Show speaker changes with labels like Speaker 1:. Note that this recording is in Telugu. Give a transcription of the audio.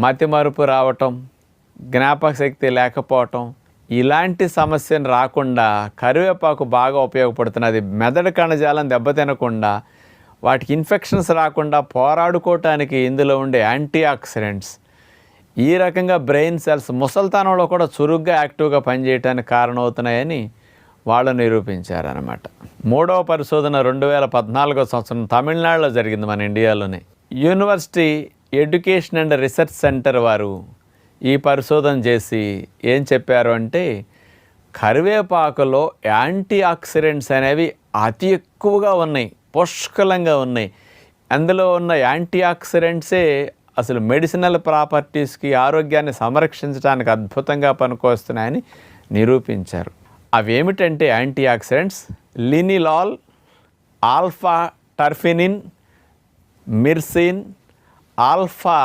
Speaker 1: మతిమరుపు రావటం, జ్ఞాపక శక్తి లేకపోవటం, ఇలాంటి సమస్యను రాకుండా కరివేపాకు బాగా ఉపయోగపడుతున్నది. మెదడు కణజాలం దెబ్బతినకుండా, వాటికి ఇన్ఫెక్షన్స్ రాకుండా పోరాడుకోవటానికి ఇందులో ఉండే యాంటీ ఆక్సిడెంట్స్ ఈ రకంగా బ్రెయిన్ సెల్స్ ముసల్తనంలో కూడా చురుగ్గా యాక్టివ్గా పనిచేయడానికి కారణమవుతున్నాయని వాళ్ళు నిరూపించారనమాట. మూడవ పరిశోధన 2014 సంవత్సరం తమిళనాడులో జరిగింది, మన ఇండియాలోనే. University education and research centre వారు ఈ పరిశోధన చేసి ఏం చెప్పారు అంటే, కరివేపాకులో యాంటీ ఆక్సిడెంట్స్ అనేవి అతి ఎక్కువగా ఉన్నాయి, పుష్కలంగా ఉన్నాయి. అందులో ఉన్న యాంటీ ఆక్సిడెంట్సే అసలు మెడిసినల్ ప్రాపర్టీస్కి, ఆరోగ్యాన్ని సంరక్షించడానికి అద్భుతంగా పనికొస్తున్నాయని నిరూపించారు. అవేమిటంటే యాంటీ ఆక్సిడెంట్స్ లినిలాల్, ఆల్ఫా టర్ఫినిన్, మిర్సిన్, ఆల్ఫా